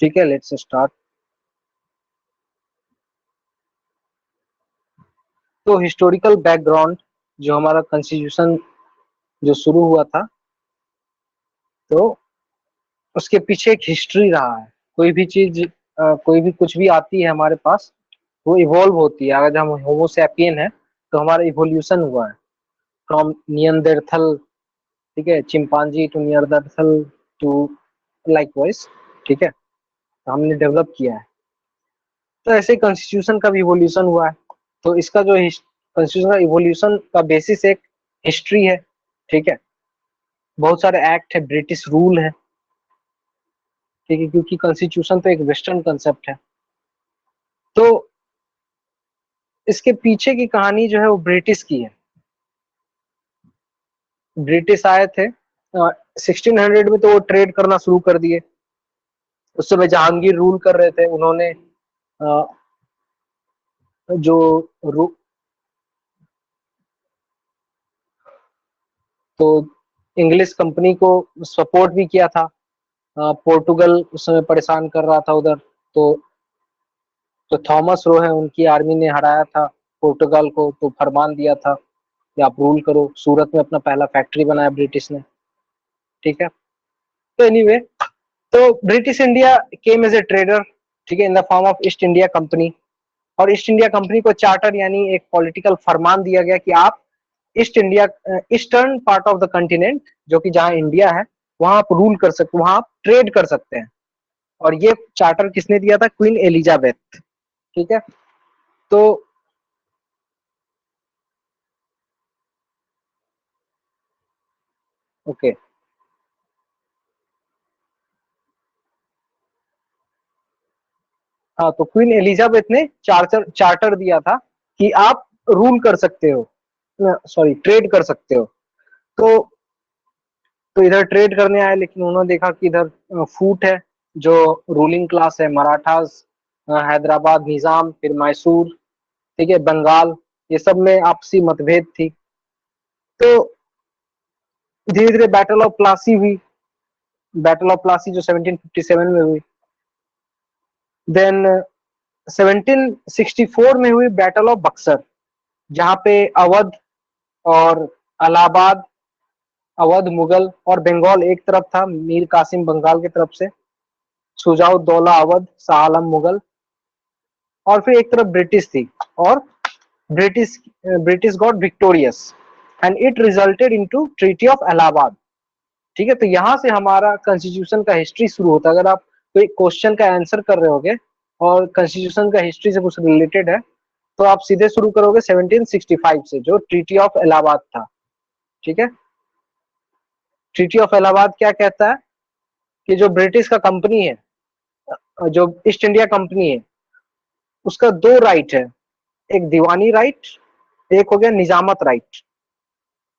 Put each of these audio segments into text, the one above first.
ठीक है, let's start. तो हिस्टोरिकल बैकग्राउंड, जो हमारा कॉन्स्टिट्यूशन जो शुरू हुआ था, तो उसके पीछे एक हिस्ट्री रहा है। कोई भी चीज कोई भी कुछ भी आती है हमारे पास, वो इवॉल्व होती है। अगर हम होमो सैपियन है तो हमारा इवोल्यूशन हुआ है फ्रॉम नियंदरथल, ठीक है, चिंपांजी टू नियंदरथल टू लाइकवाइज, ठीक है, तो हमने डेवलप किया है। तो ऐसे कॉन्स्टिट्यूशन का भी इवोल्यूशन हुआ है। तो इसका जो कॉन्स्टिट्यूशन का इवोल्यूशन का बेसिस एक हिस्ट्री है, ठीक है। बहुत सारे एक्ट है, ब्रिटिश रूल है, ठीक है, क्योंकि कॉन्स्टिट्यूशन तो एक वेस्टर्न कंसेप्ट है। तो इसके पीछे की कहानी जो है वो ब्रिटिश की है। ब्रिटिश आए थे 1600 में, तो वो ट्रेड करना शुरू कर दिए। उस समय जहांगीर रूल कर रहे थे। उन्होंने अ, जो रू- तो इंग्लिश कंपनी को सपोर्ट भी किया था। पोर्टुगल उस समय परेशान कर रहा था उधर। तो थॉमस रो है, उनकी आर्मी ने हराया था पोर्टुगल को, तो फरमान दिया था कि आप रूल करो। सूरत में अपना पहला फैक्ट्री बनाया ब्रिटिश ने, ठीक है। तो एनीवे, तो British India came as a trader, ठीक है, in the form of East India Company. और ईस्ट इंडिया कंपनी को चार्टर यानी एक पॉलिटिकल फरमान दिया गया कि आप East India, eastern part of the continent, जो कि जहां इंडिया है, वहां आप रूल कर सकते, वहां आप ट्रेड कर सकते हैं। और ये चार्टर किसने दिया था? क्वीन एलिजाबेथ, ठीक है। तो ओके, हाँ, तो क्वीन एलिजाबेथ ने चार्टर चार्टर दिया था कि आप रूल कर सकते हो, सॉरी, ट्रेड कर सकते हो। तो इधर ट्रेड करने आए, लेकिन उन्होंने देखा कि इधर फूट है, जो रूलिंग क्लास है, मराठास, हैदराबाद निजाम, फिर मैसूर, ठीक है, बंगाल, ये सब में आपसी मतभेद थी। तो धीरे धीरे बैटल ऑफ प्लासी हुई। बैटल ऑफ प्लासी जो 1757 में हुई। देन 1764 में हुई बैटल ऑफ बक्सर, जहां पे अवध और इलाहाबाद, अवध मुगल और बंगाल एक तरफ था, मीर कासिम बंगाल की तरफ से, शुजाउद्दौला अवध, शाह आलम मुगल, और फिर एक तरफ ब्रिटिश थी। और British British got victorious and it resulted into treaty of Allahabad, ठीक है। तो यहाँ से हमारा कॉन्स्टिट्यूशन का हिस्ट्री शुरू होता है। अगर आप कोई क्वेश्चन का आंसर कर रहे होगे और कॉन्स्टिट्यूशन का हिस्ट्री से कुछ रिलेटेड है, तो आप सीधे शुरू करोगे 1765 से, जो ट्रीटी ऑफ इलाहाबाद था, ठीक है। ट्रीटी ऑफ इलाहाबाद क्या कहता है कि जो ब्रिटिश का कंपनी है, जो ईस्ट इंडिया कंपनी है, उसका दो राइट है। एक दीवानी राइट, एक हो गया निजामत राइट,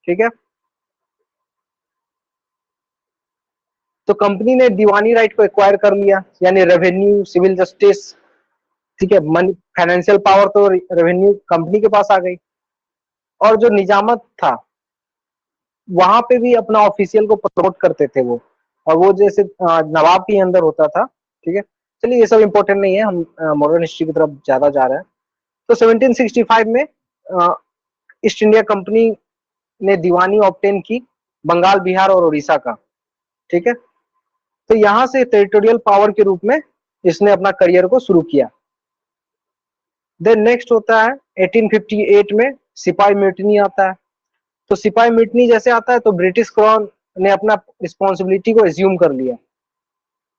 ठीक है। तो कंपनी ने दीवानी राइट को एक्वायर कर लिया, यानी रेवेन्यू, सिविल जस्टिस, ठीक है, मनी, फाइनेंशियल पावर, तो रेवेन्यू कंपनी के पास आ गई। और जो निजामत था, वहां पे भी अपना ऑफिशियल को प्रमोट करते थे वो, और वो जैसे नवाब के अंदर होता था, ठीक है। चलिए, ये सब इंपॉर्टेंट नहीं है, हम मॉडर्न हिस्ट्री की तरफ ज्यादा जा रहे हैं। तो 1765 में ईस्ट इंडिया कंपनी ने दीवानी ऑब्टेन की बंगाल, बिहार और उड़ीसा का, ठीक है। तो यहां से टेरिटोरियल पावर के रूप में इसने अपना करियर को शुरू किया। देन नेक्स्ट होता है 1858 में सिपाही म्यूटिनी आता है। तो सिपाही म्यूटिनी जैसे आता है, तो ब्रिटिश क्राउन ने अपना रिस्पॉन्सिबिलिटी को एज्यूम कर लिया।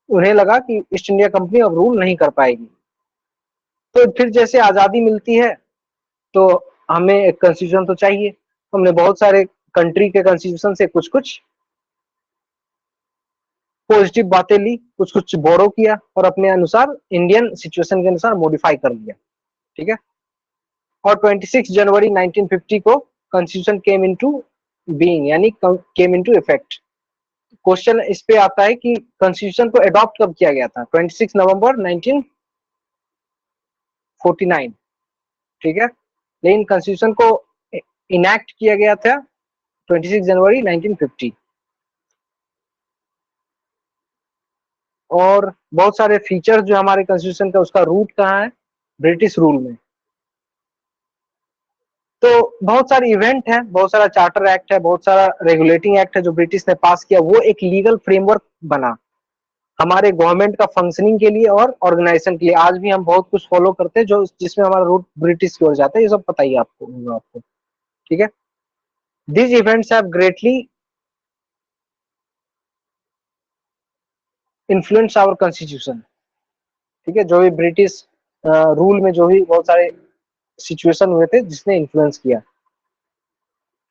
उन्हें लगा कि ईस्ट इंडिया कंपनी अब रूल नहीं कर पाएगी। तो फिर जैसे आजादी मिलती है, तो हमें एक कॉन्स्टिट्यूशन तो चाहिए। हमने बहुत सारे कंट्री के कॉन्स्टिट्यूशन से कुछ कुछ पॉजिटिव बातें ली, कुछ कुछ बोरो किया, और अपने अनुसार इंडियन सिचुएशन के अनुसार मॉडिफाई कर लिया, ठीक है। और 26 जनवरी 1950 को कॉन्स्टिट्यूशन केम इनटू बीइंग, यानी केम इनटू इफेक्ट। क्वेश्चन इस पे आता है कि कॉन्स्टिट्यूशन को अडॉप्ट कब किया गया था? 26 नवंबर 1949, ठीक है। लेकिन कॉन्स्टिट्यूशन को इनैक्ट किया गया था 26 जनवरी 1950। और बहुत सारे फीचर्स जो हमारे कॉन्स्टिट्यूशन का, उसका रूट कहाँ है? ब्रिटिश रूल में। तो बहुत सारे इवेंट है, बहुत सारा चार्टर एक्ट है, बहुत सारा रेगुलेटिंग एक्ट है जो ब्रिटिश ने पास किया। वो एक लीगल फ्रेमवर्क बना हमारे गवर्नमेंट का फंक्शनिंग के लिए और ऑर्गेनाइजेशन के लिए। आज भी हम बहुत कुछ फॉलो करते हैं जो जिसमें हमारा रूट ब्रिटिश की ओर जाता है। ये सब पता ही आपको। ठीक है। These events have greatly influenced our constitution। ठीक है, जो भी ब्रिटिश रूल में जो भी बहुत सारे सिचुएशन हुए थे जिसने इन्फ्लुएंस किया।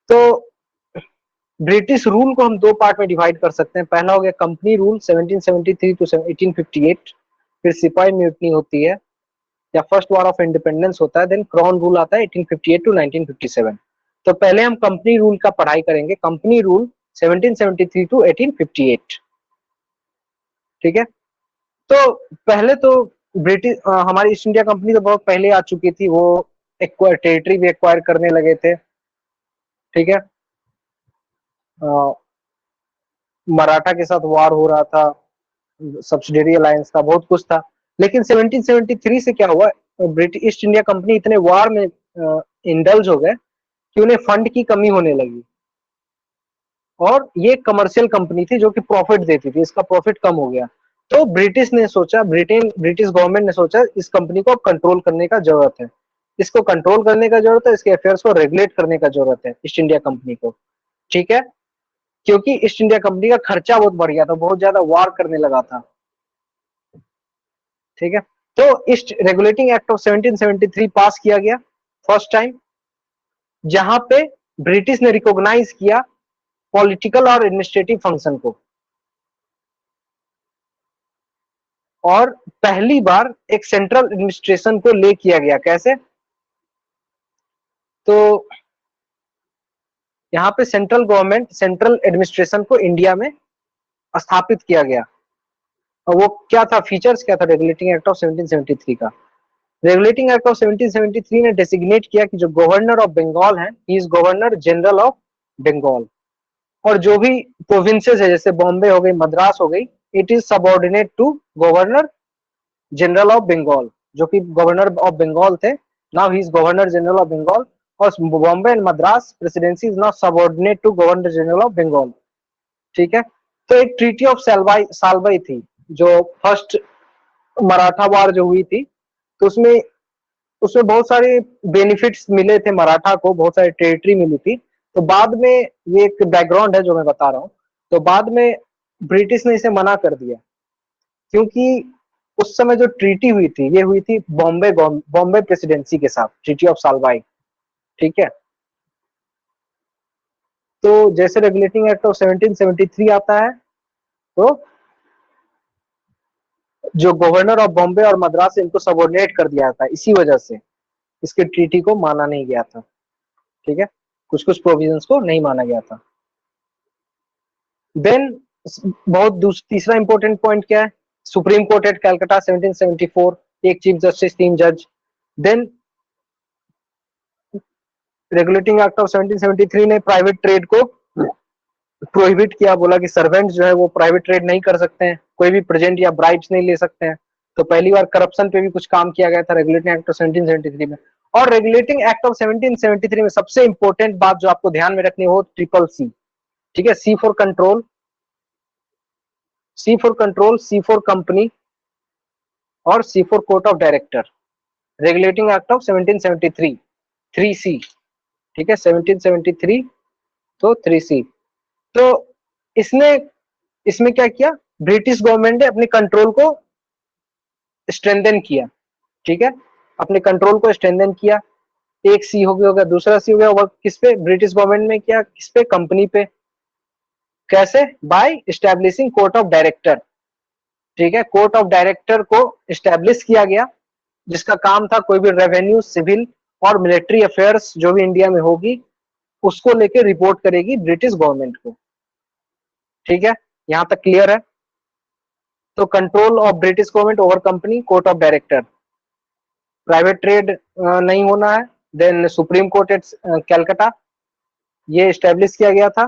तो ब्रिटिश रूल को हम दो पार्ट में डिवाइड कर सकते हैं। पहला हो गया कंपनी रूल 1773 टू 1858, फिर सिपाही म्यूटनी होती है या फर्स्ट वॉर ऑफ इंडिपेंडेंस होता है, देन क्राउन रूल आता है 1858 टू 1957। तो पहले हम कंपनी रूल का पढ़ाई करेंगे। Company rule 1773 to 1858। ठीक है। तो पहले तो ब्रिटिश हमारी ईस्ट इंडिया कंपनी तो बहुत पहले आ चुकी थी। वो एक्वायर टेरिटरी भी एक्वायर करने लगे थे। ठीक है। मराठा के साथ वार हो रहा था, सब्सिडियरी अलायंस था, बहुत कुछ था। लेकिन 1773 से क्या हुआ, ब्रिटिश ईस्ट इंडिया कंपनी इतने वार में इंडल्ज हो गए कि उन्हें फंड की कमी होने लगी। और ये कमर्शियल कंपनी थी जो कि प्रॉफिट देती थी, इसका प्रॉफिट कम हो गया। तो ब्रिटिश ने सोचा, ब्रिटिश गवर्नमेंट ने सोचा इस कंपनी को कंट्रोल करने का जरूरत है, इसको कंट्रोल करने का जरूरत है, इसके अफेयर्स को रेगुलेट करने का जरूरत है ईस्ट इंडिया कंपनी को। ठीक है। क्योंकि ईस्ट इंडिया कंपनी का खर्चा बहुत बढ़ गया था, बहुत ज्यादा वार करने लगा था। ठीक है। तो ईस्ट रेगुलेटिंग एक्ट ऑफ 1773 पास किया गया फर्स्ट टाइम, जहां पे ब्रिटिश ने रिकॉग्नाइज किया पॉलिटिकल और एडमिनिस्ट्रेटिव फंक्शन को। और पहली बार एक सेंट्रल एडमिनिस्ट्रेशन को ले किया गया। कैसे? तो यहाँ पे सेंट्रल गवर्नमेंट, सेंट्रल एडमिनिस्ट्रेशन को इंडिया में स्थापित किया गया। और वो क्या था, फीचर्स क्या था रेगुलेटिंग एक्ट ऑफ 1773 का? रेगुलेटिंग एक्ट ऑफ 1773 ने डेसिग्नेट किया कि जो गवर्नर ऑफ बंगाल है, he is governor general of Bengal. और जो भी प्रोविंसेस है, जैसे बॉम्बे हो गई, मद्रास हो गई, it is subordinate to governor general of Bengal, जो कि गवर्नर ऑफ बंगाल थे। Now he is governor general of Bengal. और Bombay and Madras presidency is now subordinate to governor general of Bengal. ठीक है। तो एक ट्रीटी ऑफ सालबाई थी, जो फर्स्ट मराठा वार जो हुई थी, तो उसमें उसमें बहुत सारे बेनिफिट्स मिले थे मराठा को, बहुत सारी टेरिटरी मिली थी। तो बाद में, ये एक बैकग्राउंड है जो मैं बता रहा हूँ, तो बाद में ब्रिटिश ने इसे मना कर दिया। क्योंकि उस समय जो ट्रीटी हुई थी, ये हुई थी बॉम्बे प्रेसिडेंसी के साथ, ट्रीटी ऑफ सालबाई। ठीक है। तो जैसे रेगुलेटिंग एक्ट ऑफ 1773 आता है, तो जो गवर्नर ऑफ बॉम्बे और मद्रास, इनको सबऑर्डिनेट कर दिया था, इसी वजह से इसके ट्रीटी को माना नहीं गया था। ठीक है। कुछ कुछ प्रोविजंस को नहीं माना गया था। देन तीसरा इंपॉर्टेंट पॉइंट क्या है? सुप्रीम कोर्ट एट कैलकाटा 1774, एक चीफ जस्टिस, 3 जज। देन रेगुलेटिंग एक्ट ऑफ 1773 ने प्राइवेट ट्रेड को प्रोहिबिट किया, बोला कि सर्वेंट जो है वो प्राइवेट ट्रेड नहीं कर सकते हैं, कोई भी प्रेजेंट या ब्राइब्स नहीं ले सकते हैं। तो पहली बार करप्शन पे भी कुछ काम किया गया था रेगुलेटिंग एक्ट ऑफ 1773 में। और रेगुलेटिंग एक्ट ऑफ 1773 में सबसे इंपॉर्टेंट बात जो आपको ध्यान में रखनी हो, ट्रिपल सी। ठीक है। C for control, C for company, और C for court of director. Regulating act of 1773, 3C। ठीक है। 1773 तो 3C। तो इसने इसमें क्या किया, ब्रिटिश गवर्नमेंट ने अपने कंट्रोल को स्ट्रेंथन किया। ठीक है। अपने कंट्रोल को स्ट्रेंथन किया। एक सी हो गया, दूसरा सी हो गया, वो किस पे? ब्रिटिश गवर्नमेंट ने किया, किस पे? कंपनी पे। कैसे? By establishing court of director. ठीक है। कोर्ट ऑफ डायरेक्टर को एस्टैब्लिश किया गया, जिसका काम था कोई भी रेवेन्यू, सिविल और मिलिट्री अफेयर्स जो भी इंडिया में होगी, उसको लेके रिपोर्ट करेगी ब्रिटिश गवर्नमेंट को। ठीक है। यहां तक क्लियर है? तो control of British government over company, court of director, private trade नहीं होना है। Then supreme court at Calcutta, ये एस्टेब्लिश किया गया था।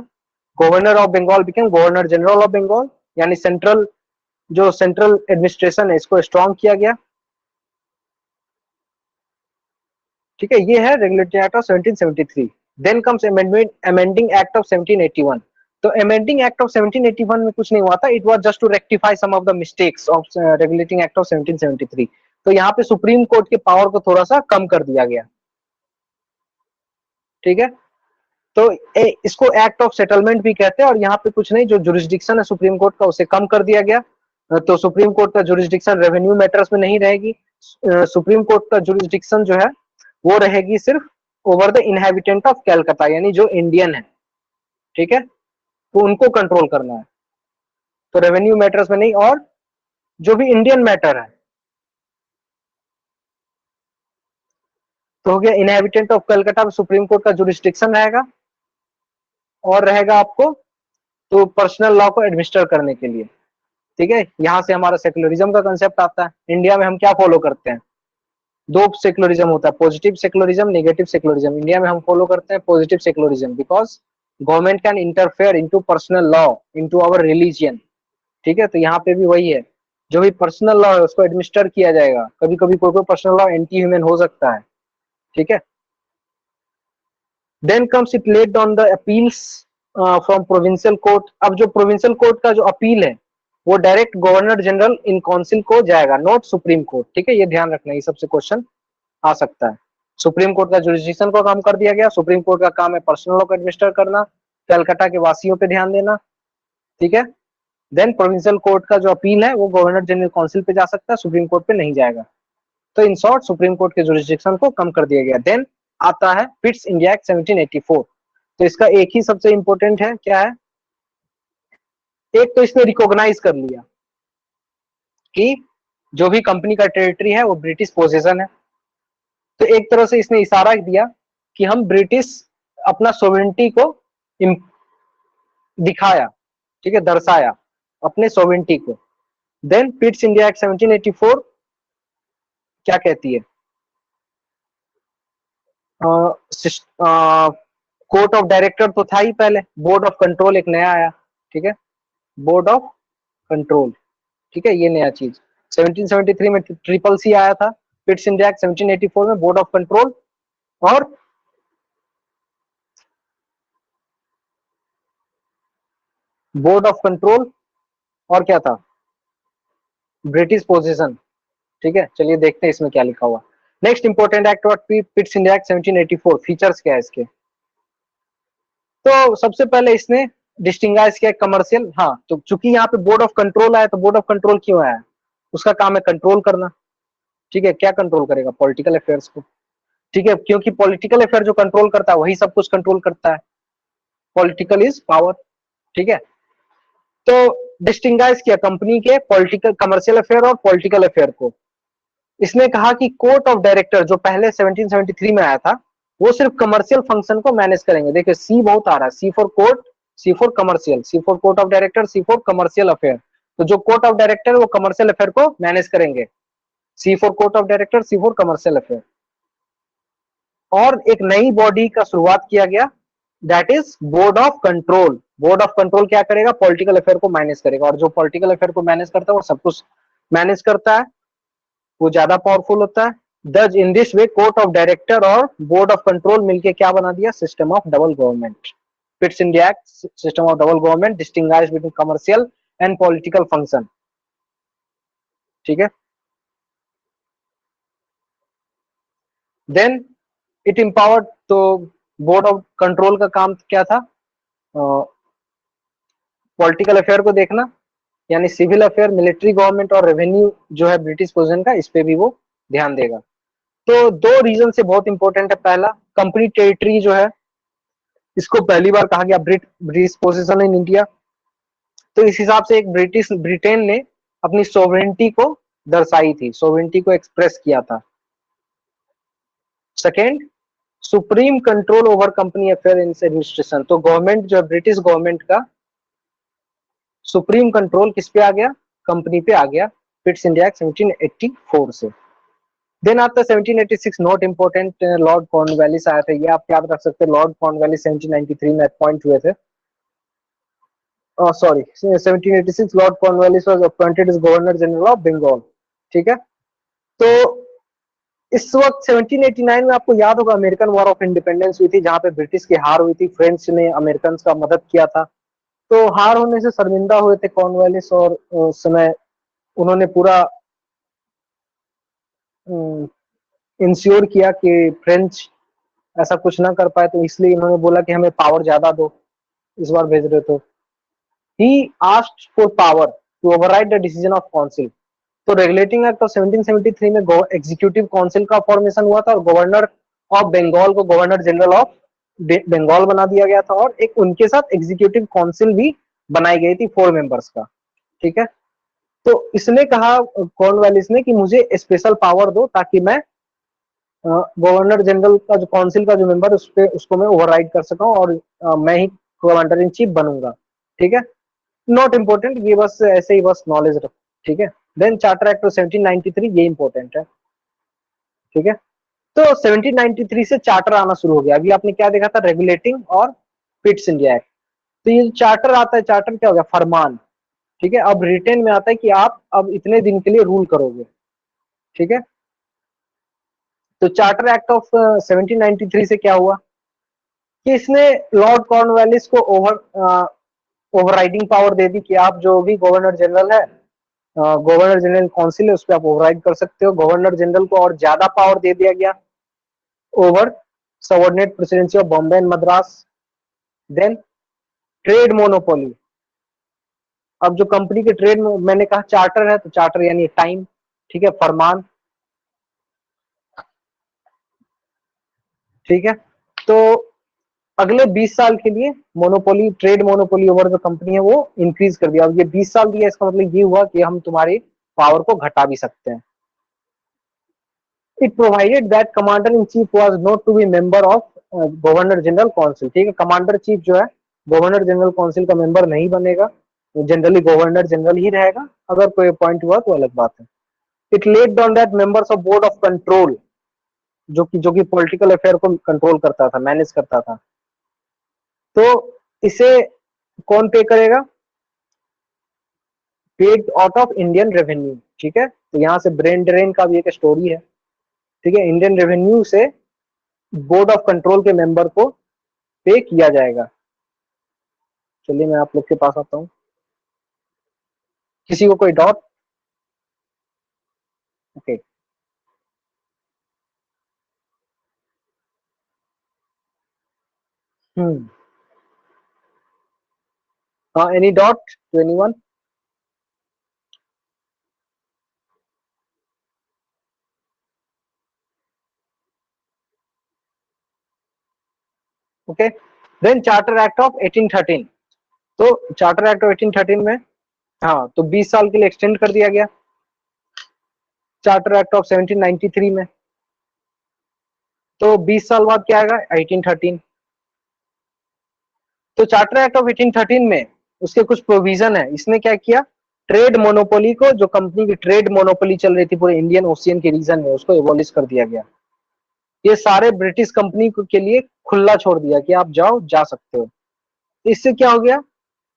Governor of Bengal became governor general of Bengal, यानी सेंट्रल जो सेंट्रल एडमिनिस्ट्रेशन है इसको स्ट्रॉन्ग किया गया। ठीक है, ये है regulatory act of 1773। Then comes amending act of 1781। तो अमेंडिंग एक्ट ऑफ 1781 में कुछ नहीं हुआ था, it was just to rectify some of the mistakes of regulating act of 1773। तो यहाँ पे सुप्रीम कोर्ट के पावर को थोड़ा सा कम कर दिया गया। ठीक है, तो इसको एक्ट ऑफ सेटलमेंट भी कहते हैं, और यहाँ पे कुछ नहीं, जो जुरिस्डिक्शन है सुप्रीम कोर्ट का उसे कम कर दिया गया। तो सुप्रीम कोर्ट का जुरिस्डिक्शन रेवेन्यू मैटर्स में नहीं रहेगी। सुप्रीम कोर्ट का जुरिस्डिक्शन जो है वो रहेगी सिर्फ over the inhabitant of Calcutta, यानी जो इंडियन है। ठीक है, तो उनको कंट्रोल करना है, तो रेवेन्यू मैटर्स में नहीं, और जो भी इंडियन मैटर है तो हो गया इनहेबिटेंट ऑफ कलकत्ता में सुप्रीम कोर्ट का जुरिस्डिक्शन रहेगा, और रहेगा आपको तो पर्सनल लॉ को एडमिनिस्टर करने के लिए। ठीक है, यहां से हमारा सेक्युलरिज्म का कंसेप्ट आता है। इंडिया में हम क्या फॉलो करते हैं, दो सेक्युलरिज्म होता है, positive secularism, negative secularism. India में हम फॉलो करते हैं positive secularism, because government can interfere into personal law, into our religion. ठीक है, तो यहाँ पे भी वही है, जो भी पर्सनल लॉ है उसको एडमिनिस्टर किया जाएगा। कभी कभी कोई कोई पर्सनल लॉ एंटी ह्यूमन हो सकता है। ठीक है, then comes it laid on the appeals from provincial court. अब जो प्रोविंशियल कोर्ट का जो अपील है वो direct governor general in council को जाएगा, नॉट सुप्रीम कोर्ट। ठीक है, ये ध्यान रखना, ये सबसे क्वेश्चन आ सकता है। सुप्रीम कोर्ट का जुरिस्डिक्शन को कम कर दिया गया। सुप्रीम कोर्ट का काम है पर्सनल लॉ को एडमिनिस्टर करना, कलकत्ता के वासियों पे ध्यान देना। ठीक है, देन प्रोविंशियल कोर्ट का जो अपील है वो गवर्नर जनरल काउंसिल पे जा सकता है, सुप्रीम कोर्ट पे नहीं जाएगा। तो इन शॉर्ट सुप्रीम कोर्ट के जुरिस्डिक्शन को कम कर दिया गया। देन आता है पिट्स इंडिया एक्ट 1784। तो इसका एक ही सबसे इंपॉर्टेंट है, क्या है, एक तो इसने रिकॉग्नाइज कर लिया कि जो भी कंपनी का टेरिटरी है वो ब्रिटिश पोजीशन है। तो एक तरह से इसने इशारा दिया कि हम ब्रिटिश अपना सोवेरेंटी को दिखाया, ठीक है, दर्शाया अपने सोवेरेंटी को। देन पिट्स इंडिया एक्ट 1784 क्या कहती है, कोर्ट ऑफ डायरेक्टर तो था ही पहले, बोर्ड ऑफ कंट्रोल एक नया आया। ठीक है, बोर्ड ऑफ कंट्रोल। ठीक है, ये नया चीज 1773 में ट्रिपल सी आया था, पिट्स इंडिया एक्ट 1784 में बोर्ड ऑफ कंट्रोल, और बोर्ड ऑफ कंट्रोल, और क्या था, ब्रिटिश पोजीशन। ठीक है, चलिए देखते हैं इसमें क्या लिखा हुआ। Next important act of Pitt's India act 1784, features क्या है इसके। तो सबसे पहले इसने डिस्टिंग्विश किया कमर्शियल। हाँ, तो चूंकि यहाँ पे बोर्ड ऑफ कंट्रोल आया, तो बोर्ड ऑफ कंट्रोल क्यों आया, उसका काम है कंट्रोल करना। ठीक है, क्या कंट्रोल करेगा, पॉलिटिकल अफेयर्स को। ठीक है, क्योंकि पॉलिटिकल अफेयर जो कंट्रोल करता है वही सब कुछ कंट्रोल करता है, पॉलिटिकल इज पावर। ठीक है, तो डिस्टिंग्विश किया कंपनी के पॉलिटिकल, कमर्शियल अफेयर और पॉलिटिकल अफेयर को। इसने कहा कि कोर्ट ऑफ डायरेक्टर जो पहले 1773 में आया था वो सिर्फ कमर्शियल फंक्शन को मैनेज करेंगे। देखिए सी बहुत आ रहा है, C for court, C for commercial, C for court of director, C for commercial affair. तो जो कोर्ट ऑफ डायरेक्टर वो कमर्शियल अफेयर को मैनेज करेंगे, C for court of director, C for commercial affair. और एक नई बॉडी का शुरुआत किया गया, that is board of control. Board of control क्या करेगा, पॉलिटिकल अफेयर को मैनेज करेगा, और जो पॉलिटिकल अफेयर को मैनेज करता है वो सब कुछ मैनेज करता है, वो ज्यादा पावरफुल होता है। दज in this way court of director और बोर्ड ऑफ कंट्रोल मिलके क्या बना दिया, system of double government. Pitt's India act system of double government distinguish between commercial and political function. ठीक है, देन इट एम्पावर्ड, तो बोर्ड ऑफ कंट्रोल का काम क्या था, पॉलिटिकल अफेयर को देखना, यानी सिविल अफेयर, मिलिट्री गवर्नमेंट और रेवेन्यू जो है ब्रिटिश पोजीशन का, इस पे भी वो ध्यान देगा। तो दो रीजन से बहुत इंपॉर्टेंट है। पहला, कंपनी टेरिटरी जो है इसको पहली बार कहा गया ब्रिटिश पोजीशन इन इंडिया। तो इस हिसाब से एक ब्रिटेन ने अपनी सोवरेंटी को दर्शाई थी, सोवरेंटी को एक्सप्रेस किया था। Second, supreme control over company affair in administration. तो गवर्नमेंट जो है, ब्रिटिश गवर्नमेंट का सुप्रीम कंट्रोल किस पे आ गया, कंपनी पे आ गया, पिट्स इंडिया एक्ट 1784 से। देन आता है 1786, नॉट इंपोर्टेंट, लॉर्ड कॉर्नवालिस आया था, ये आप याद रख सकते हैं। लॉर्ड कॉर्नवालिस 1793 में अपॉइंट हुए थे। Sorry 1786 Lord Cornwallis was appointed as governor general of Bengal. ठीक है, तो इस वक्त 1789 में आपको याद होगा अमेरिकन वॉर ऑफ इंडिपेंडेंस हुई थी, जहां पे ब्रिटिश की हार हुई थी, फ्रेंच ने अमेरिकन का मदद किया था। तो हार होने से शर्मिंदा हुए थे कॉर्नवालिस, और उस समय उन्होंने पूरा इंश्योर किया कि फ्रेंच ऐसा कुछ ना कर पाए, तो इसलिए इन्होंने बोला कि हमें पावर ज्यादा दो, इस बार भेज रहे तो। He asked for power to override the decision of council. तो रेगुलेटिंग एक्ट ऑफ 1773 में एग्जीक्यूटिव काउंसिल का फॉर्मेशन हुआ था, और गवर्नर ऑफ बंगाल को गवर्नर जनरल ऑफ बंगाल बना दिया गया था, और एक उनके साथ एग्जीक्यूटिव काउंसिल भी बनाई गई थी 4 मेंबर्स का। ठीक है, तो इसने कहा कॉर्नवालिस ने कि मुझे स्पेशल पावर दो, ताकि मैं गवर्नर जनरल का जो काउंसिल का जो मेंबर उस पे उसको मैं ओवरराइड कर सका, और मैं ही कमांडर इन चीफ बनूंगा। ठीक है, नॉट इम्पोर्टेंट, ये बस ऐसे ही बस नॉलेज रखो। ठीक है, देन चार्टर एक्ट ऑफ 1793, ये इंपॉर्टेंट है। ठीक है, तो 1793 से चार्टर आना शुरू हो गया। अभी आपने क्या देखा था, रेगुलेटिंग और पिट्स इंडिया एक्ट। तो ये चार्टर आता है, चार्टर क्या हो गया, फरमान। ठीक है, अब रिटेन में आता है कि आप अब इतने दिन के लिए रूल करोगे। ठीक है, तो चार्टर एक्ट ऑफ 1793 से क्या हुआ कि इसने लॉर्ड कॉर्नवालिस को ओवरराइडिंग पावर दे दी कि आप जो भी गवर्नर जनरल है, गवर्नर जनरल काउंसिल है, उस पर आप ओवरराइड कर सकते हो। गवर्नर जनरल को और ज्यादा पावर दे दिया गया over subordinate presidency of Bombay and Madras. Then trade monopoly. अब जो कंपनी के ट्रेड में मैंने कहा चार्टर है, तो चार्टर यानी टाइम। ठीक है, फरमान। ठीक है, तो अगले 20 साल के लिए मोनोपोली, ट्रेड मोनोपोली ओवर जो कंपनी है वो इंक्रीज कर दिया। अब ये 20 साल दिया, इसका मतलब ये हुआ कि हम तुम्हारी पावर को घटा भी सकते हैं। It provided that commander in chief was not to be member of governor general council. ठीक है, कमांडर चीफ जो है गवर्नर जनरल काउंसिल का मेंबर नहीं बनेगा, जनरली गवर्नर जनरल ही रहेगा। अगर कोई अपॉइंट हुआ तो अलग बात है। It laid down that members of board of control, जो कि पॉलिटिकल अफेयर को कंट्रोल करता था, मैनेज करता था, तो इसे कौन पे करेगा, paid out of Indian revenue. ठीक है, तो यहाँ से ब्रेन ड्रेन का भी एक स्टोरी है। ठीक है, इंडियन रेवेन्यू से बोर्ड ऑफ कंट्रोल के मेंबर को पे किया जाएगा। चलिए मैं आप लोग के पास आता हूँ, किसी को कोई डाउट? ओके, हम्म, हाँ, any doubt to anyone? Okay, then charter act of 1813। तो चार्टर एक्ट ऑफ 1813 में, हाँ, तो 20 साल के लिए एक्सटेंड कर दिया गया। चार्टर एक्ट ऑफ 1793 में, तो 20 साल बाद क्या आएगा, 1813। तो चार्टर एक्ट ऑफ 1813 में उसके कुछ प्रोविजन है। इसने क्या किया, ट्रेड मोनोपोली को, जो कंपनी की ट्रेड मोनोपोली चल रही थी पूरे इंडियन ओशियन के रीजन में, उसको एबॉलिश कर दिया गया। ये सारे ब्रिटिश कंपनी के लिए खुला छोड़ दिया कि आप जाओ, जा सकते हो। इससे क्या हो गया,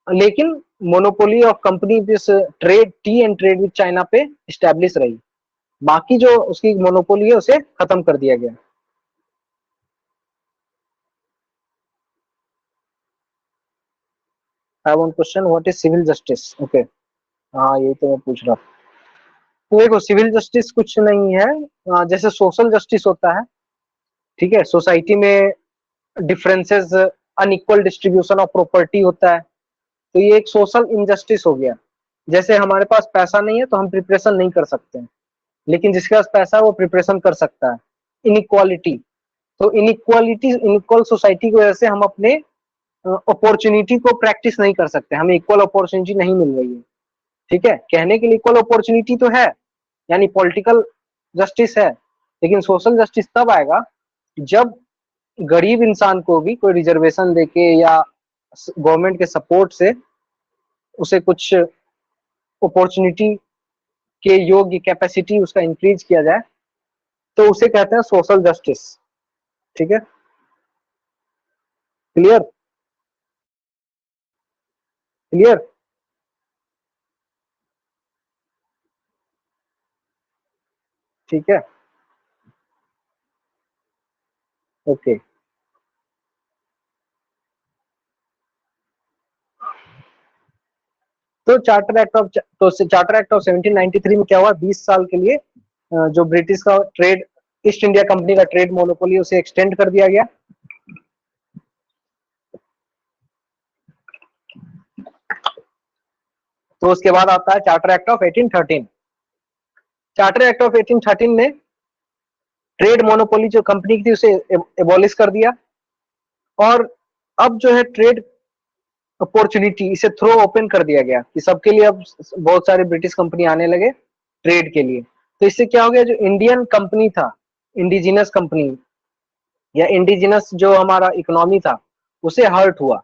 लेकिन monopoly of company this trade, T and trade with China पे स्टैब्लिश रही। बाकी जो उसकी मोनोपोली है उसे खत्म कर दिया गया। I want question, what is civil justice? Okay, हाँ, यही तो मैं पूछ रहा था। तो देखो, सिविल जस्टिस कुछ नहीं है, जैसे सोशल जस्टिस होता है। ठीक है, सोसाइटी में differences, unequal distribution of property होता है, तो ये एक सोशल इनजस्टिस हो गया। जैसे हमारे पास पैसा नहीं है तो हम प्रिपरेशन नहीं कर सकते हैं, लेकिन जिसके पास पैसा है वो प्रिपरेशन कर सकता है। इनइक्वालिटी, तो इनइक्वालिटी, इनइक्वल सोसाइटी की वजह से हम अपने अपॉर्चुनिटी को प्रैक्टिस नहीं कर सकते, हमें इक्वल अपॉर्चुनिटी नहीं मिल रही है। ठीक है, कहने के लिए इक्वल अपॉर्चुनिटी तो है, यानी पॉलिटिकल जस्टिस है, लेकिन सोशल जस्टिस तब आएगा जब गरीब इंसान को भी कोई रिजर्वेशन देके या गवर्नमेंट के सपोर्ट से उसे कुछ अपॉर्चुनिटी के योग्य कैपेसिटी उसका इंक्रीज किया जाए, तो उसे कहते हैं सोशल जस्टिस। ठीक है, क्लियर? क्लियर? ठीक है, ओके। तो चार्टर एक्ट ऑफ 1793 में क्या हुआ, 20 साल के लिए जो ब्रिटिश का ट्रेड, ईस्ट इंडिया कंपनी का ट्रेड मोनोपोली, उसे एक्सटेंड कर दिया गया। तो उसके बाद आता है charter act of 1813। Charter act of 1813 ने ट्रेड मोनोपोली जो कंपनी की थी उसे एबॉलिश कर दिया, और अब जो है ट्रेड अपॉर्चुनिटी इसे थ्रो ओपन कर दिया गया कि सबके लिए अब बहुत सारे ब्रिटिश कंपनी आने लगे ट्रेड के लिए। तो इससे क्या हो गया, जो इंडियन कंपनी था, इंडिजिनस कंपनी या इंडिजिनस जो हमारा इकोनॉमी था, उसे हर्ट हुआ।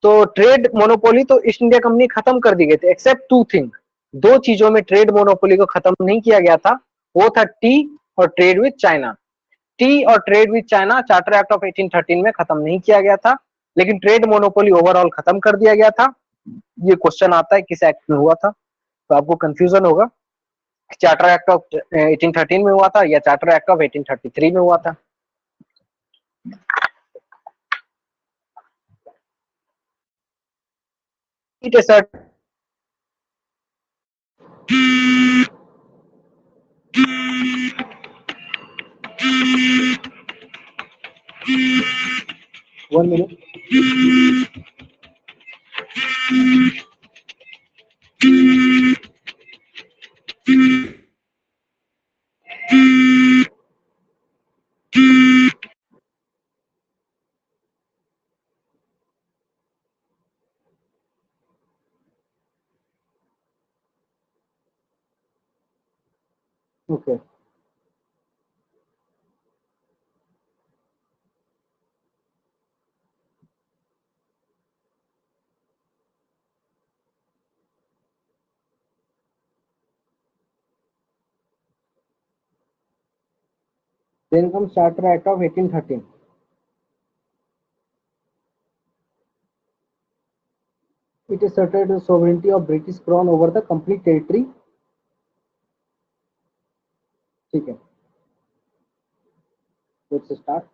तो ट्रेड मोनोपोली तो ईस्ट इंडिया कंपनी खत्म कर दी गई थी, एक्सेप्ट टू थिंग। दो चीजों में ट्रेड मोनोपोली को खत्म नहीं किया गया था, वो था टी और ट्रेड विद चाइना। टी और trade with China charter act of 1813 में खत्म नहीं किया गया था, लेकिन ट्रेड मोनोपोली ओवरऑल खत्म कर दिया गया था। ये क्वेश्चन आता है किस एक्ट में हुआ था, तो आपको कंफ्यूजन होगा, चार्टर एक्ट ऑफ 1813 में हुआ था या चार्टर एक्ट ऑफ 1833 में हुआ था। It assert one minute. Okay, then comes Charter Act of 1813. It asserted the sovereignty of British Crown over the complete territory. ठीक है, लेट्स स्टार्ट।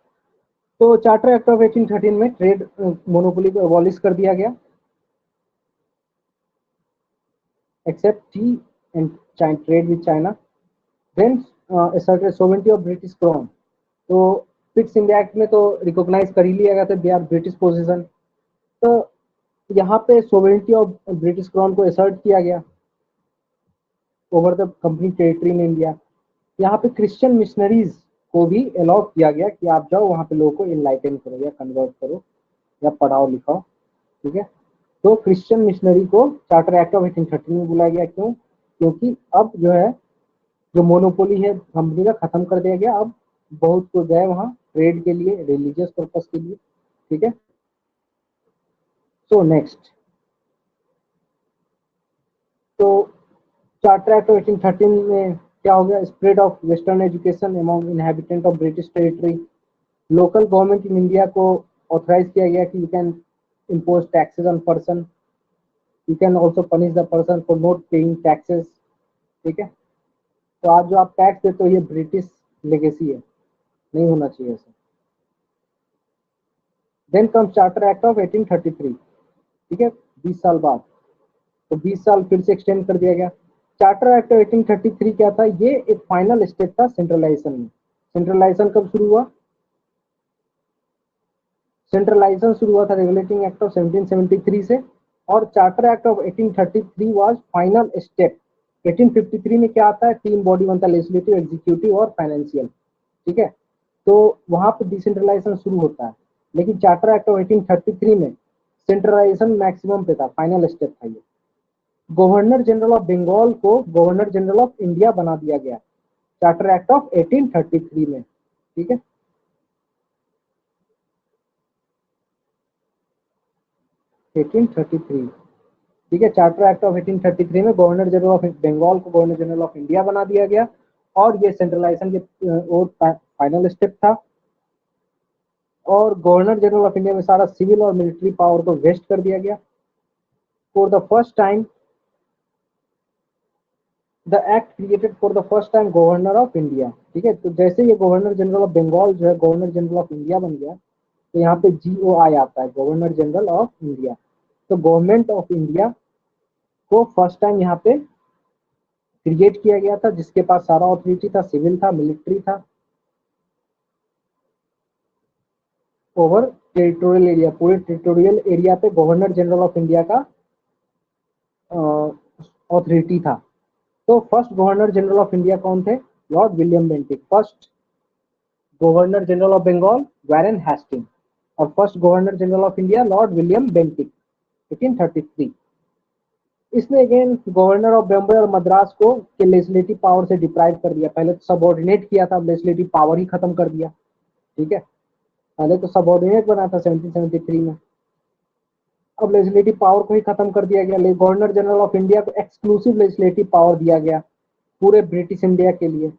तो चार्टर एक्ट ऑफ 1813 में ट्रेड मोनोपोली को abolish कर दिया गया, except tea and trade with China. Then asserted sovereignty of British Crown। तो Pitt's India act में तो रिकॉग्नाइज कर ही लिया गया था, दे आर ब्रिटिश पोजीशन। तो यहाँ पे सोवेरेंटी ऑफ ब्रिटिश क्राउन को असर्ट किया गया over the complete territory in India. यहाँ पे क्रिश्चियन मिशनरीज को भी अलाउ किया गया कि आप जाओ वहां पे लोगों को इनलाइटन करो या कन्वर्ट करो या पढ़ाओ लिखाओ, ठीक है। तो क्रिश्चियन मिशनरी को चार्टर एक्ट ऑफ 1813 में बुलाया गया, क्यों? क्योंकि अब जो है जो मोनोपोली है कंपनी का खत्म कर दिया गया, अब बहुत को गए वहां ट्रेड के लिए, रिलीजियस पर्पस के लिए, ठीक है। सो नेक्स्ट, तो चार्टर एक्ट 1813 में क्या हो गया, spread of western education among inhabitant of British territory. Local government in India को ऑथराइज किया गया कि you can impose taxes on person, you can also punish the person for not paying taxes, ठीक है। तो आज जो आप टैक्स देते हो ये ब्रिटिश लेगेसी है, नहीं होना चाहिए ऐसा। Then comes charter act of 1833, ठीक है, 20 साल बाद। तो 20 साल फिर से एक्सटेंड कर दिया गया। चार्टर एक्ट 1833 क्या था, ये एक फाइनल स्टेप था सेंट्रलाइजेशन में। सेंट्रलाइजेशन कब शुरू हुआ? सेंट्रलाइजेशन शुरू हुआ था रेगुलेटिंग एक्ट ऑफ 1773 से, और charter act of 1833 was final step. 1853 में क्या आता है, तीन बॉडी बनता है, लेजिस्लेटिव, एग्जीक्यूटिव और फाइनेंशियल, ठीक है। तो वहां पे डिसेंट्रलाइजेशन शुरू होता है, लेकिन चार्टर एक्ट ऑफ 1833 में सेंट्रलाइजेशन मैक्सिमम पे था, फाइनल स्टेप था ये। गवर्नर जनरल ऑफ बंगाल को गवर्नर जनरल ऑफ इंडिया बना दिया गया चार्टर एक्ट ऑफ 1833 में, ठीक है। 1833, ठीक है। चार्टर एक्ट ऑफ 1833 में गवर्नर जनरल ऑफ बंगाल को गवर्नर जनरल ऑफ इंडिया बना दिया गया, और ये सेंट्रलाइजेशन के और फाइनल स्टेप था। और गवर्नर जनरल ऑफ इंडिया में सारा सिविल और मिलिट्री पावर को वेस्ट कर दिया गया। for the first time the act created for the first time governor of India. ठीक है, तो जैसे ये गवर्नर जनरल ऑफ बंगाल जो है गवर्नर जनरल ऑफ इंडिया बन गया, तो यहाँ पे GOI आता है, गवर्नर जनरल ऑफ इंडिया। तो गवर्नमेंट ऑफ इंडिया को फर्स्ट टाइम यहाँ पे क्रिएट किया गया था, जिसके पास सारा ऑथोरिटी था, सिविल था, मिलिट्री था, ओवर टेरिटोरियल एरिया, पूरे टेरिटोरियल एरिया पे गवर्नर जनरल ऑफ इंडिया का ऑथोरिटी था। तो first governor general of India कौन थे? Lord William Bentinck. First governor general of Bengal Warren Hastings, और first governor general of India lord William Bentinck 1833। इसने again governor of Bombay और मद्रास को के लेजिस्लेटिव पावर से डिप्राइव कर दिया। पहले तो सबऑर्डिनेट किया था, अब लेजिस्लेटिव पावर ही खत्म कर दिया। ठीक है, पहले तो सबऑर्डिनेट बना था 1773 में, अब लेजिस्लेटिव पावर को ही खत्म कर दिया गया। गवर्नर जनरल ऑफ इंडिया को एक्सक्लूसिव लेजिस्लेटिव पावर दिया गया पूरे ब्रिटिश इंडिया के लिए।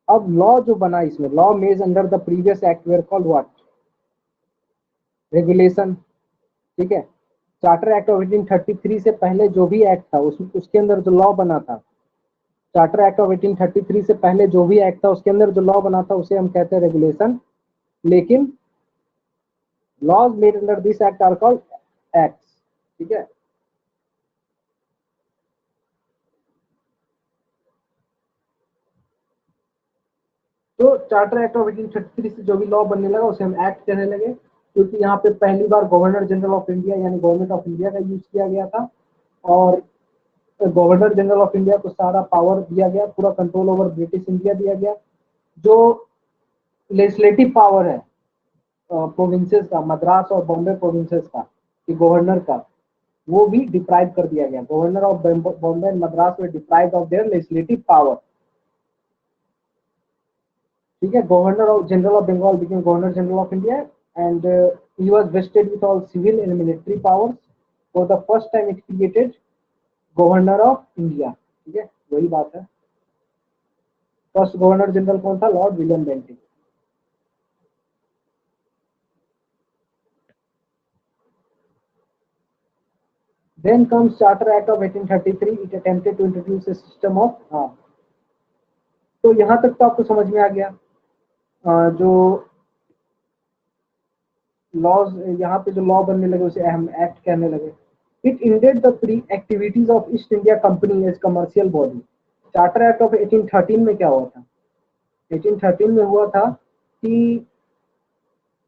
अब लॉ जो बना इसमें, लॉ मेज under the previous act where called what? Regulation. ठीक है, चार्टर एक्ट ऑफ 1833 से पहले जो भी एक्ट था उसके अंदर जो लॉ बना था, चार्टर एक्ट ऑफ 1833 से पहले जो भी एक्ट था उसके अंदर जो लॉ बना था उसे हम कहते हैं रेगुलेशन। लेकिन laws made under this act are called acts। ठीक है, तो चार्टर एक्ट ऑफ 1833 से जो भी लॉ बनने लगा उसे हम एक्ट कहने लगे, क्योंकि यहाँ पे पहली बार गवर्नर जनरल ऑफ इंडिया यानी गवर्नमेंट ऑफ इंडिया का यूज किया गया था, और गवर्नर जनरल ऑफ इंडिया को सारा पावर दिया गया, पूरा कंट्रोल ओवर ब्रिटिश इंडिया दिया गया। जो लेजिस्लेटिव पावर है प्रोविंसेस का, मद्रास और बॉम्बे प्रोविंसेस का, कि गवर्नर का, वो भी डिप्राइव कर दिया गया। Governor of Bombay and Madras were deprived of their legislative power. ठीक है, governor of general of Bengal became governor general of India and he was vested with all civil and military powers। for the first time it created governor of India. ठीक है, वही बात है। First governor general कौन था? Lord William Bentinck. Then comes Charter Act of 1833। It attempted to introduce a system of तो यहां तक तो आपको समझ में आ गया। जो लॉज यहाँ पे जो लॉ बनने लगे उसे अहम एक्ट कहने लगे। It ended the pre activities of East India Company as commercial body. Charter act of 1813 में क्या हुआ था? 1813 में हुआ था कि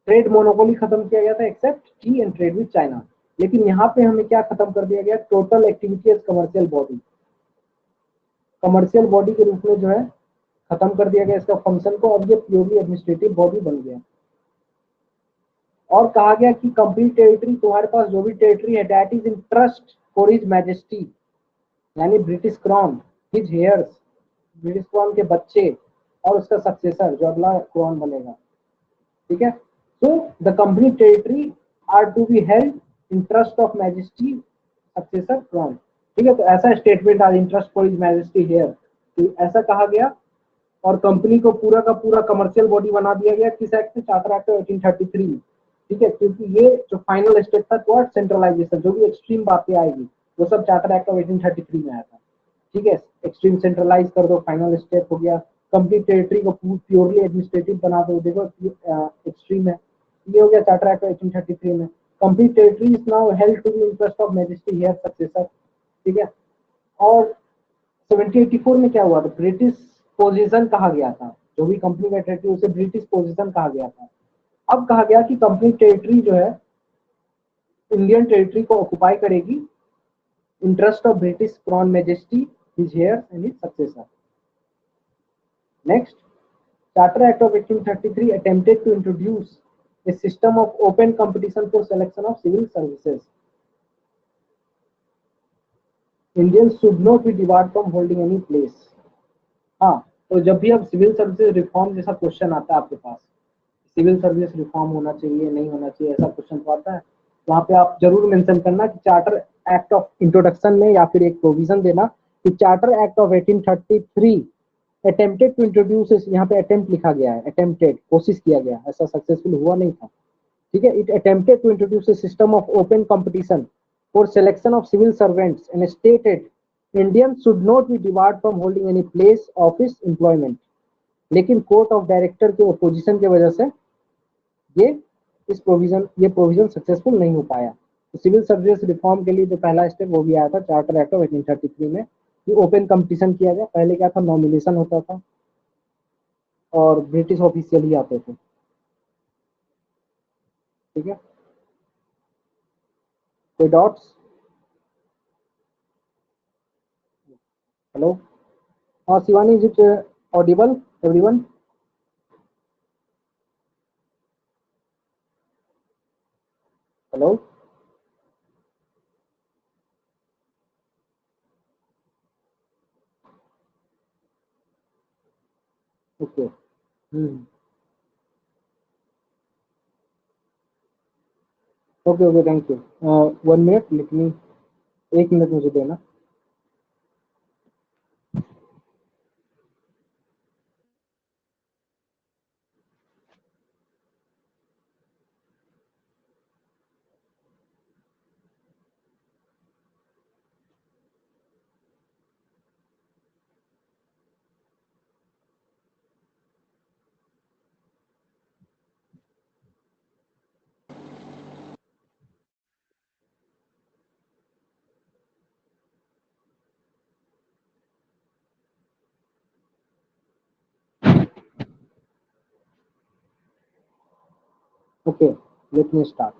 ट्रेड मोनोपोली खत्म किया गया था except tea and trade with China. लेकिन यहाँ पे हमें क्या खत्म कर दिया गया? Total activity as commercial body. Commercial body के रूप में जो है खत्म कर दिया गया इसका फंक्शन को, अब ये प्योरली एडमिनिस्ट्रेटिव बॉडी बन गया। और कहा गया कि कंप्लीट टेरिटरी, तुम्हारे पास जो भी टेरिटरी है, that is in trust for his majesty, यानी British crown, his heirs, British crown के बच्चे और उसका सक्सेसर जो अगला क्राउन बनेगा। ठीक है, so the complete territory are to be held in trust of majesty successor crown. ठीक है, तो ऐसा स्टेटमेंट आज in trust for his majesty heir, तो ऐसा कहा गया। और कंपनी को पूरा का पूरा कमर्शियल बॉडी बना दिया गया किस एक्ट से? चार्टर एक्ट 1833 में। ठीक है, क्योंकि ये जो फाइनल स्टेप था टुवर्ड सेंट्रलाइजेशन, जो भी एक्सट्रीम बातें आएगी वो सब चार्टर एक्ट ऑफ 1833 में आया था। ठीक है, एक्सट्रीम सेंट्रलाइज कर दो, फाइनल स्टेप हो गया। कंप्लीट टेरिटरी को प्योरली एडमिनिस्ट्रेटिव बना दो, देखो एक्सट्रीम है, ये हो गया चार्टर एक्ट 1833 में। Complete territory is now held to be in trust of majesty heir successor. ठीक है, और 1784 में क्या हुआ था? ब्रिटिश पोजीशन कहा गया था, जो भी कंपनी का टेरिटरी उसे ब्रिटिश पोजीशन कहा गया था। अब कहा गया कि कंपनी टेरिटरी जो है इंडियन टेरिटरी को ऑक्युपाई करेगी interest of British crown majesty, his heir and his successor. Next, charter act of 1833 attempted to introduce a system of open competition for selection of civil services। Indians should not be debarred from holding any place। हाँ, तो जब भी अब civil services reform जैसा question आता है आपके पास, civil service reform होना चाहिए नहीं होना चाहिए, ऐसा क्वेश्चन तो आता है, वहां पे आप जरूर मेंशन करना कि चार्टर एक्ट ऑफ इंट्रोडक्शन में या फिर एक प्रोविजन देना कि charter act of 1833 attempted to introduce, यहाँ पे अटेम्प्ट लिखा गया है, अटेम्प्टेड कोशिश किया गया, ऐसा सक्सेसफुल हुआ नहीं था। ठीक है, it attempted to introduce a system of open competition for selection of civil servants and stated Indians should not be debarred from holding any place office employment. लेकिन कोर्ट ऑफ डायरेक्टर के opposition की वजह से ये ये provision successful नहीं हो पाया। तो सिविल सर्विस रिफॉर्म के लिए जो पहला स्टेप वो भी आया था चार्टर एक्ट ऑफ 1833 में, कि ओपन कंपटीशन किया गया। पहले क्या था, नॉमिनेशन होता था और ब्रिटिश ऑफिशियल ही आते थे। ठीक है, कोई डॉट्स? हेलो, हाँ Shivani, is it Audible everyone? Hello, okay, okay okay, thank you. 1 minute, let me, 1 minute मुझे देना। Okay, let me start.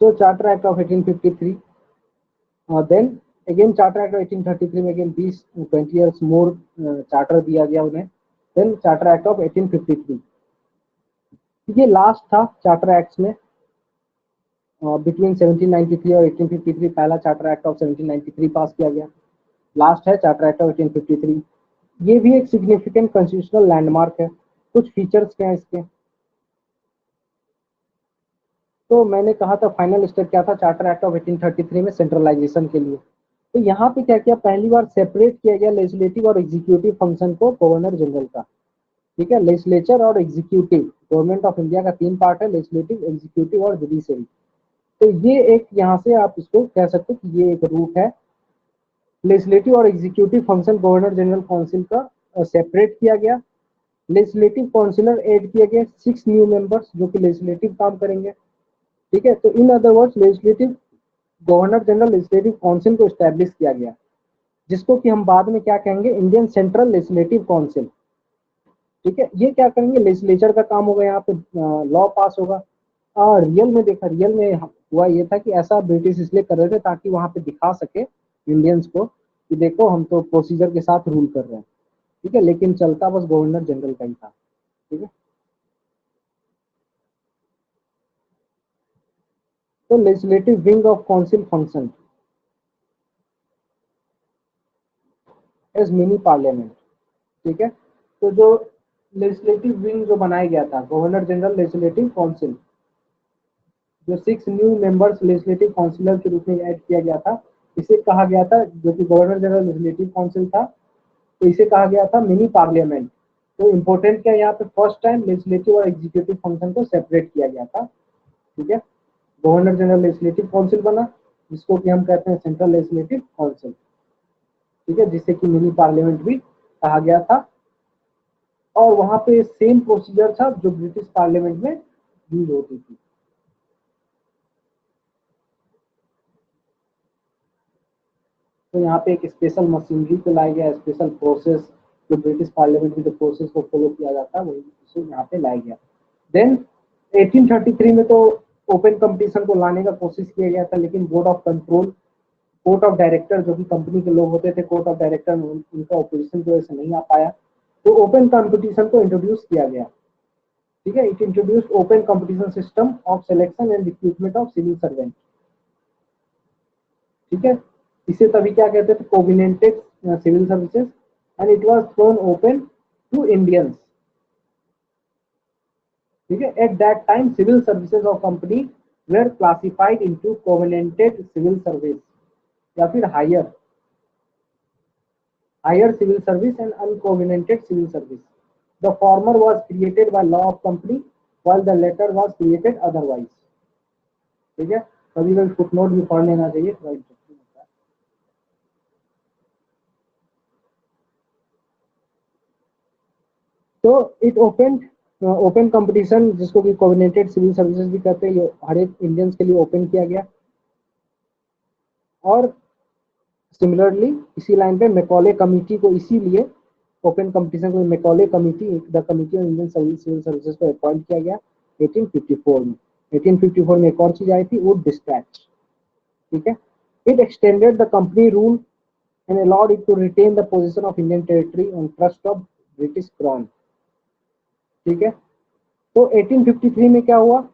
So Charter Act of 1853, then again Charter Act of 1833 में again 20 years more charter दिया गया उन्हें। Then Charter Act of 1853, ये last था charter act में। Between 1793 और 1853 पहला चार्टर एक्ट ऑफ 1793 पास किया गया। लास्ट है चार्टर एक्ट ऑफ 1853। ये भी एक सिग्निफिकेंट कॉन्स्टिट्यूशनल लैंडमार्क है। कुछ फीचर्स क्या है इसके? तो मैंने कहा था फाइनल स्टेप क्या था चार्टर एक्ट ऑफ 1833 में, सेंट्रलाइजेशन के लिए। तो यहाँ पे क्या किया, पहली बार सेपरेट किया गया लेजिस्लेटिव और एग्जीक्यूटिव फंक्शन को गवर्नर जनरल का। ठीक है, लेजिस्लेचर और एग्जीक्यूटिव, गवर्नमेंट ऑफ इंडिया का 3 पार्ट है, लेजिस्लेटिव, एग्जीक्यूटिव और जुडिशरी। तो ये एक, यहाँ से आप इसको कह सकते हो कि ये एक रूट है। लेजिस्लेटिव और executive function governor general council का सेपरेट किया गया। लेजिस्लेटिव काउंसिलर ऐड किए गए 6 न्यू मेंबर्स जो कि लेजिस्लेटिव काम करेंगे। ठीक है, तो in other words legislative governor general legislative council को स्टैब्लिश किया गया, जिसको कि हम बाद में क्या कहेंगे, इंडियन सेंट्रल लेजिस्लेटिव काउंसिल। ठीक है, ये क्या करेंगे, लेजिस्लेचर का काम होगा, यहाँ पे लॉ पास होगा। रियल में देखा, रियल में हुआ ये था कि ऐसा ब्रिटिश इसलिए कर रहे थे ताकि वहां पे दिखा सके इंडियंस को कि देखो हम तो प्रोसीजर के साथ रूल कर रहे हैं। ठीक है, लेकिन चलता बस गवर्नर जनरल का ही था। ठीक है, तो legislative wing of council function as mini parliament. ठीक है, तो जो लेजिस्लेटिव विंग जो बनाया गया था गवर्नर जनरल लेजिस्लेटिव काउंसिल, जो 6 न्यू मेंबर्स लेजिस्लेटिव काउंसिलर के रूप में ऐड किया गया था, इसे कहा गया था, जो कि गवर्नर जनरल लेजिस्लेटिव काउंसिल था, तो इसे कहा गया था मिनी पार्लियामेंट। तो इंपॉर्टेंट क्या, यहाँ पे फर्स्ट टाइम लेजिस्लेटिव और एग्जीक्यूटिव फंक्शन को सेपरेट किया गया था। ठीक है, गवर्नर जनरल लेजिस्लेटिव काउंसिल बना, जिसको कि हम कहते हैं सेंट्रल लेजिस्लेटिव काउंसिल। ठीक है, जिसे कि मिनी पार्लियामेंट भी कहा गया था। और वहां पे सेम प्रोसीजर था जो ब्रिटिश पार्लियामेंट में यूज होती थी। तो यहाँ पे एक स्पेशल मशीनरी को लाया गया, स्पेशल प्रोसेस, जो ब्रिटिश पार्लियामेंट में जो प्रोसेस को फॉलो किया जाता है वही इसे यहाँ पे लाया गया। देन 1833 में तो ओपन कंपटीशन को लाने का कोशिश किया गया था, लेकिन board of control, court of director जो कि कंपनी के लोग होते थे, कोर्ट ऑफ डायरेक्टर में उनका ऑपोजिशन की वजह से नहीं आ पाया, तो ओपन कंपटीशन को इंट्रोड्यूस किया गया। ठीक है, it introduce open competition system of selection and recruitment of civil servant. ठीक है, इसे तभी क्या कहते थे, covenanted civil services, and it was thrown open to Indians. ठीक है, at that time civil services of company were classified into covenanted civil service या फिर higher civil service and uncovenanted civil service. The former was created by law of company while the latter was created otherwise. ठीक है, कभी कभी footnote भी पढ़ लेना चाहिए, थोड़ा इंटरेस्टिंग होता है. तो इट ओपन कंपटीशन, जिसको कि कोऑर्डिनेटेड सिविल सर्विसेज भी कहते हैं, ये हर एक इंडियंस के लिए ओपन किया गया. और सिमिलरली इसी लाइन पे मैकॉले कमिटी को इसीलिए ओपन कंपटीशन को Macaulay committee, the committee on Indian civil services को अपॉइंट किया गया 1854 में. 1854 में एक और चीज आई थी, वुड डिस्पैच. ठीक है, it extended the company rule and allowed it to retain the position of Indian territory on trust of British Crown. ठीक है, तो 1853 में क्या हुआ,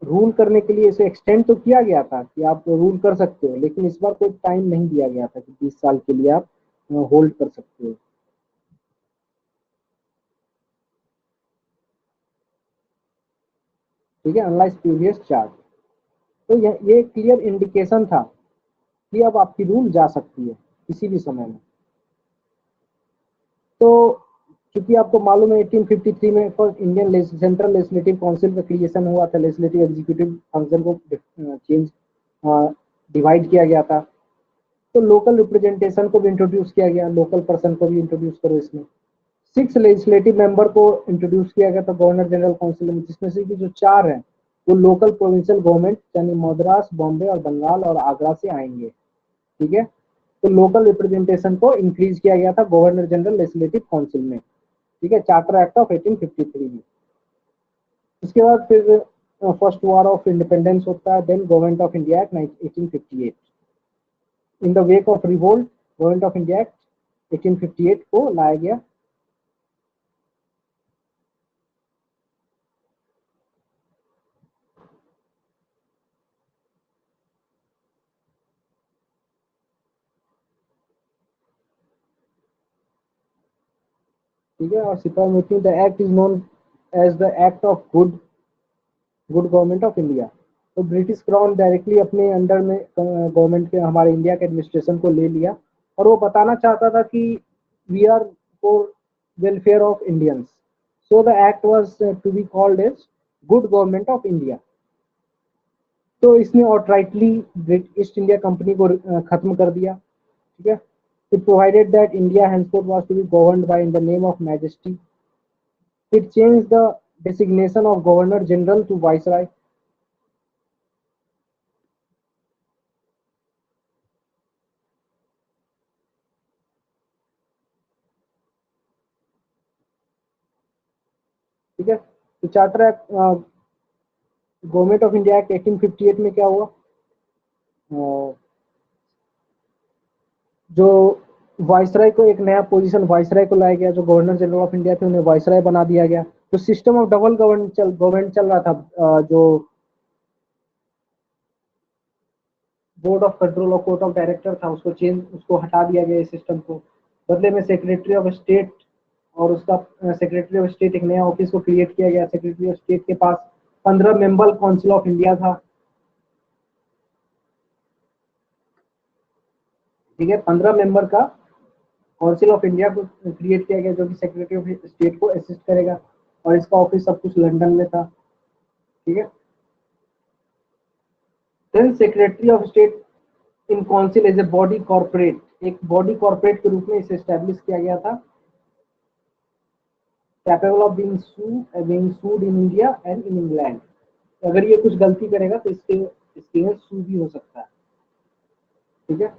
रूल करने के लिए इसे एक्सटेंड तो किया गया था कि आप रूल कर सकते हो, लेकिन इस बार कोई टाइम नहीं दिया गया था कि 20 साल के लिए आप होल्ड कर सकते हो. ठीक है, अनलाइक प्रीवियस चार्ट. तो ये क्लियर इंडिकेशन था कि अब आपकी रूल जा सकती है किसी भी समय में. तो क्योंकि आपको मालूम है 1853 में first Indian central legislative council का क्रिएशन हुआ था, लेजिस्लेटिव एग्जीक्यूटिव फंक्शन को चेंज डिवाइड किया गया था. तो लोकल रिप्रेजेंटेशन को भी इंट्रोड्यूस किया गया, लोकल पर्सन को भी इंट्रोड्यूस करो इसमें. 6 लेजिस्लेटिव मेंबर को इंट्रोड्यूस किया गया था गवर्नर जनरल काउंसिल में, जिसमें से जो 4 हैं वो लोकल प्रोविंशियल गवर्नमेंट यानी मद्रास, बॉम्बे और बंगाल और आगरा से आएंगे. ठीक है, तो लोकल रिप्रेजेंटेशन को इंक्रीज किया गया था गवर्नर जनरल लेजिस्लेटिव काउंसिल में. ठीक है, चार्टर एक्ट ऑफ 1853 में. उसके बाद फिर फर्स्ट वॉर ऑफ इंडिपेंडेंस होता है, then government of India act 1858. In the wake of revolt government of India act 1858 को लाया गया. ठीक है, और सिपाही मृत्यु, the act is known as the act of good government of India. तो ब्रिटिश क्राउन डायरेक्टली अपने अंडर में गवर्नमेंट के हमारे इंडिया के एडमिनिस्ट्रेशन को ले लिया, और वो बताना चाहता था कि we are for welfare of Indians. So the act was to be called as good government of India. तो इसने आउटराइटली ईस्ट इंडिया कंपनी को खत्म कर दिया. ठीक है, it provided that India henceforth was to be governed by in the name of majesty. It changed the designation of governor general to viceroy. ठीक है, तो charter act government of India act 1858 में क्या हुआ, जो वाइसराय को एक नया पोजीशन वाइसराय को लाया गया, जो गवर्नर जनरल ऑफ इंडिया थे उन्हें वाइसराय बना दिया गया. तो सिस्टम ऑफ डबल गवर्नमेंट चल रहा था. जो बोर्ड ऑफ कंट्रोल और कोर्ट ऑफ डायरेक्टर था उसको हटा दिया गया इस सिस्टम को. बदले में सेक्रेटरी ऑफ स्टेट और उसका सेक्रेटरी ऑफ स्टेट एक नया ऑफिस को क्रिएट किया गया. सेक्रेटरी ऑफ स्टेट के पास 15 मेंबर काउंसिल ऑफ इंडिया था. ठीक है, 15 मेंबर का काउंसिल ऑफ इंडिया को क्रिएट किया गया, जो कि सेक्रेटरी ऑफ स्टेट को असिस्ट करेगा, और इसका ऑफिस सब कुछ लंदन में था. ठीक है, then secretary of state in council as a body corporate, एक बॉडी कॉर्पोरेट के रूप में इसे एस्टेब्लिश किया गया था, capable of being sued in India and in England. अगर ये कुछ गलती करेगा तो इसके सू भी हो सकता है. ठीक है,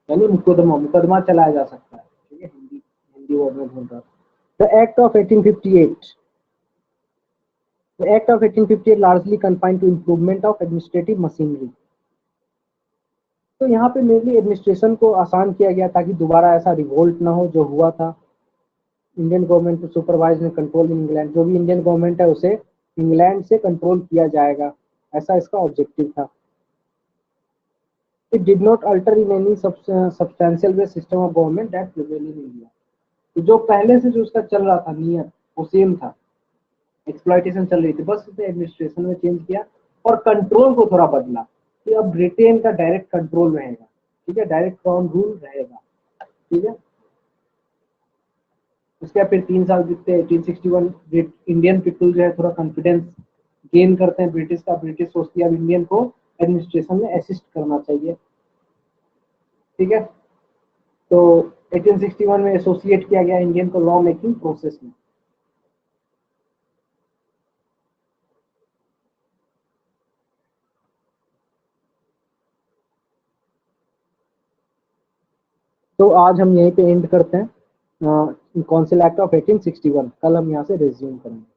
यानी मुकदमा चलाया जा सकता है. ठीक है, हिंदी वर्ड में ढूंढ रहा. The act of 1858. The Act of 1858 largely confined to improvement of administrative machinery. तो यहाँ पे मेनली एडमिनिस्ट्रेशन को आसान किया गया ताकि दोबारा ऐसा रिवोल्ट ना हो जो हुआ था. इंडियन गवर्नमेंट को supervise and control in England, जो भी इंडियन गवर्नमेंट है उसे इंग्लैंड से कंट्रोल किया जाएगा, ऐसा इसका ऑब्जेक्टिव था. It did not alter in any substantial way system of government that prevail in India. तो जो पहले से जो उसका चल रहा था नियम वो सेम था, एक्सप्लॉइटेशन चल रही थी, बस उसे एडमिनिस्ट्रेशन में चेंज किया और कंट्रोल को थोड़ा बदला कि अब ब्रिटेन का डायरेक्ट कंट्रोल रहेगा, ठीक है, डायरेक्ट क्राउन रूल रहेगा, ठीक है। उसके बाद फिर 3 साल बीतते, 1861 इंडियन पीपल जो है थोड़ा कॉन्फिडेंस गेन करते हैं ब्रिटिश का, ब्रिटिश सोचती है अब इंडियन को एडमिनिस्ट्रेशन में असिस्ट करना चाहिए, ठीक है। तो 1861 में एसोसिएट किया गया इंडियन को लॉ मेकिंग प्रोसेस में। तो आज हम यहीं पे एंड करते हैं काउंसिल एक्ट ऑफ 1861, कल हम यहाँ से रिज्यूम करेंगे।